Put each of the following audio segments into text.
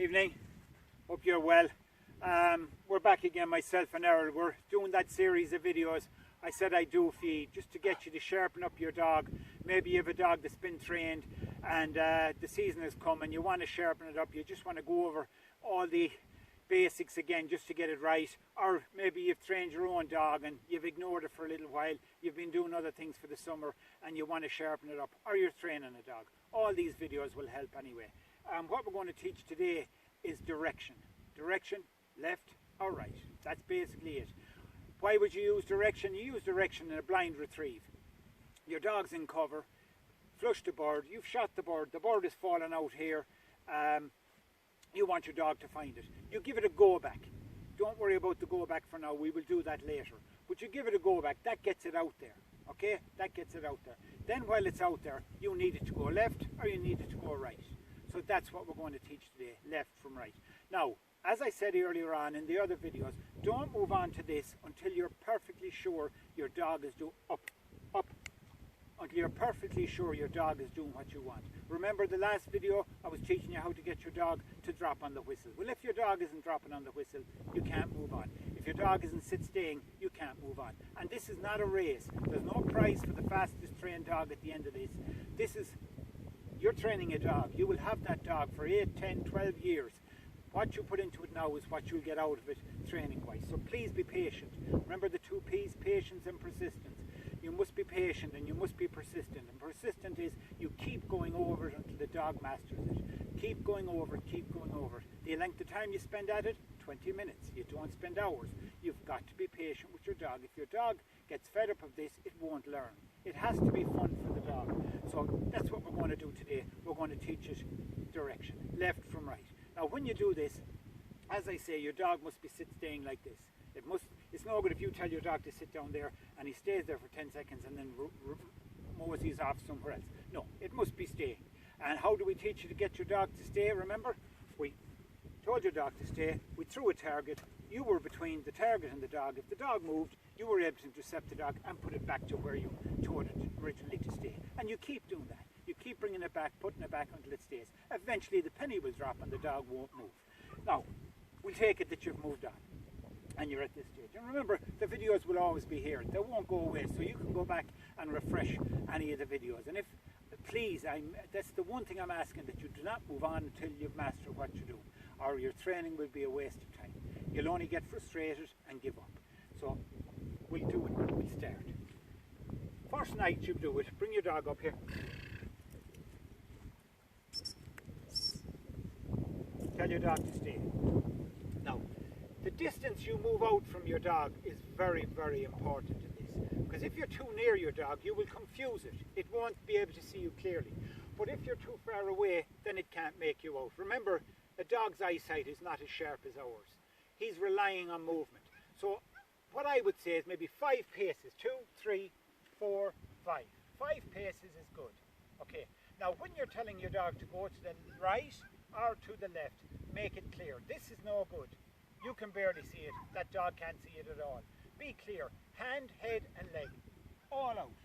Evening. Hope you're well. We're back again, myself and Errol. We're doing that series of videos I said I'd do for you, just to get you to sharpen up your dog. Maybe you have a dog that's been trained and the season has come and you want to sharpen it up. You just want to go over all the basics again just to get it right. Or maybe you've trained your own dog and you've ignored it for a little while. You've been doing other things for the summer and you want to sharpen it up. Or you're training a dog. All these videos will help anyway. What we're going to teach today is direction. Direction, left or right. That's basically it. Why would you use direction? You use direction in a blind retrieve. Your dog's in cover, flush the bird, you've shot the bird is falling out here. You want your dog to find it. You give it a go back. Don't worry about the go back for now, we will do that later. But you give it a go back, that gets it out there. Okay, that gets it out there. Then while it's out there, you need it to go left or you need it to go right. So that's what we're going to teach today, left from right. Now, as I said earlier on in the other videos, don't move on to this until you're perfectly sure your dog is doing up, until you're perfectly sure your dog is doing what you want. Remember the last video, I was teaching you how to get your dog to drop on the whistle. Well, if your dog isn't dropping on the whistle, you can't move on. If your dog isn't sit-staying, you can't move on. And this is not a race. There's no prize for the fastest trained dog at the end of this. This is, you're training a dog. You will have that dog for 8, 10, 12 years. What you put into it now is what you'll get out of it training-wise. So please be patient. Remember the 2 P's, patience and persistence. You must be patient and you must be persistent. And persistent is you keep going over it until the dog masters it. Keep going over it, keep going over it. The length of time you spend at it, 20 minutes. You don't spend hours. You've got to be patient with your dog. If your dog gets fed up of this, it won't learn. It has to be fun for the dog. So that's what we're going to do today. We're going to teach it direction, left from right. Now when you do this, as I say, your dog must be staying like this. It's no good if you tell your dog to sit down there and he stays there for 10 seconds and then moseys off somewhere else. No, it must be staying. And how do we teach you to get your dog to stay? Remember, we told your dog to stay, we threw a target, you were between the target and the dog. If the dog moved, you were able to intercept the dog and put it back to where you told it originally to stay. And you keep doing that. You keep bringing it back, putting it back until it stays. Eventually the penny will drop and the dog won't move. Now, we'll take it that you've moved on and you're at this stage. And remember, the videos will always be here. They won't go away, so you can go back and refresh any of the videos. And if, please, that's the one thing I'm asking, that you do not move on until you've mastered what you do, or your training will be a waste of time. You'll only get frustrated and give up. So, we'll do it, we'll start. First night you do it, bring your dog up here. Tell your dog to stay. Now, the distance you move out from your dog is very, very important in this. Because if you're too near your dog, you will confuse it. It won't be able to see you clearly. But if you're too far away, then it can't make you out. Remember, a dog's eyesight is not as sharp as ours. He's relying on movement. So, what I would say is maybe 5 paces. 2, 3, 4, 5. 5 paces is good. Okay. Now, when you're telling your dog to go to the right or to the left, make it clear. This is no good. You can barely see it. That dog can't see it at all. Be clear. Hand, head and leg. All out.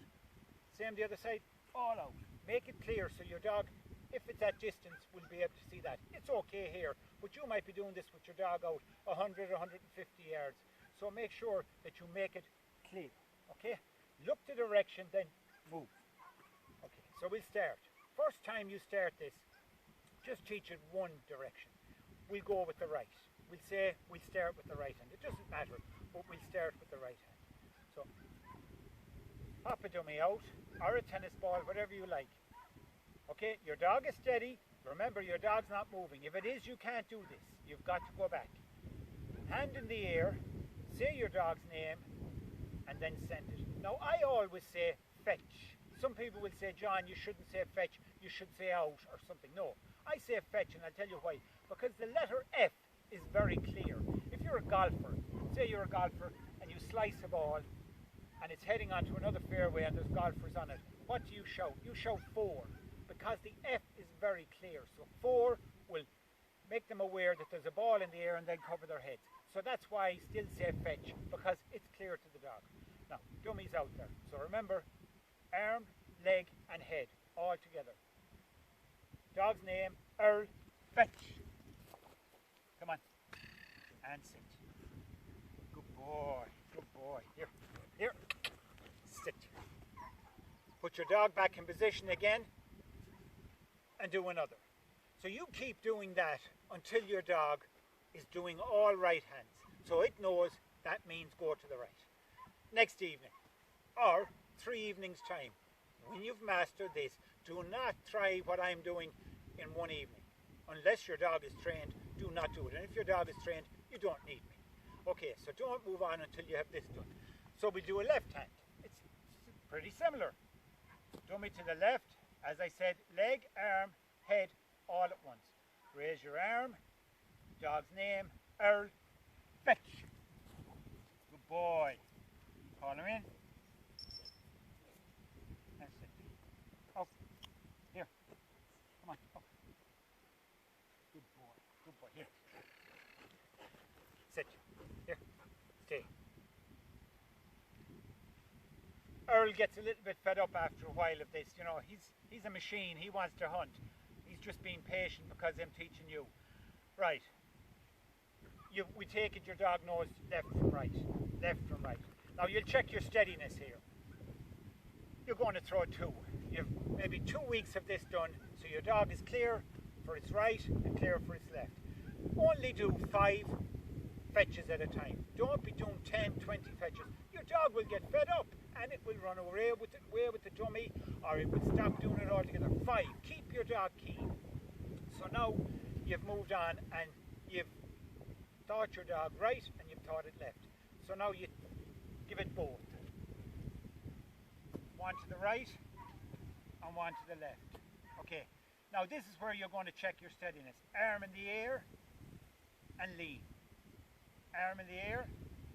Same the other side. All out. Make it clear so your dog, if it's at distance, will be able to see that. It's okay here, but you might be doing this with your dog out 100, 150 yards. So make sure that you make it clear. Okay? Look the direction, then move. Okay, so we'll start. First time you start this, just teach it one direction. We'll go with the right. We'll say we'll start with the right hand. It doesn't matter, but we'll start with the right hand. So, pop a dummy out, or a tennis ball, whatever you like. Okay, your dog is steady. Remember, your dog's not moving. If it is, you can't do this. You've got to go back. Hand in the air, say your dog's name, and then send it. Now, I always say fetch. Some people will say, John, you shouldn't say fetch, you should say out or something. No, I say fetch, and I'll tell you why. Because the letter F is very clear. If you're a golfer, say you're a golfer and you slice a ball and it's heading onto another fairway and there's golfers on it, what do you shout? You shout 4, because the F is very clear. So 4 will make them aware that there's a ball in the air and then cover their heads. So that's why I still say fetch, because it's clear to the dog. Now, dummy's out there. So remember, arm, leg and head all together. Dog's name, Earl, fetch. and sit. Good boy, good boy. Here, here, sit. Put your dog back in position again and do another. So you keep doing that until your dog is doing all right hands. So it knows that means go to the right. Next evening, or 3 evenings time. When you've mastered this, do not try what I'm doing in 1 evening. Unless your dog is trained, do not do it. And if your dog is trained, you don't need me. Okay, so don't move on until you have this done. So we do a left hand. It's pretty similar. Dummy to the left, as I said, leg, arm, head, all at once. Raise your arm, dog's name, Earl, fetch. Good boy. Call him in. And sit. Up. Here. Come on, up. Good boy. Good boy. Here. Sit. Here. Stay. Earl gets a little bit fed up after a while of this. You know, he's a machine. He wants to hunt. He's just being patient because I'm teaching you. Right. We take it your dog knows left from right. Left from right. Now you'll check your steadiness here. You're going to throw 2. You've maybe 2 weeks of this done, so your dog is clear for its right and clear for its left. Only do 5 fetches at a time. Don't be doing 10, 20 fetches. Your dog will get fed up and it will run away with the dummy, or it will stop doing it altogether. 5. Keep your dog keen. So now you've moved on and you've taught your dog right and you've taught it left. So now you give it both. One to the right and one to the left. Okay, now this is where you're going to check your steadiness. Arm in the air and lean. Arm in the air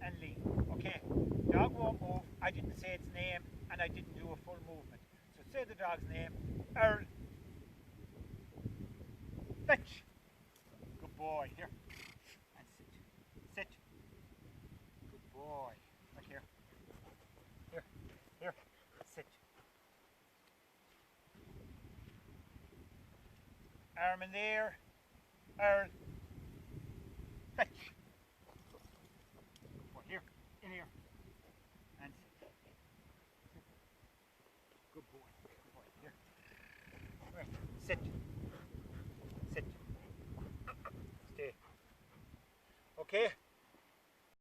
and lean. Okay, dog won't move. I didn't say its name and I didn't do a full movement. So say the dog's name, Earl. Fetch. Good boy. Here. And sit. Sit. Good boy. Right here. Here. Here. Sit. Arm in the air. Earl. Fetch. Good boy. Here. In here. And sit. Good boy. Good boy. Here. Right. Sit. Sit. Stay. Okay.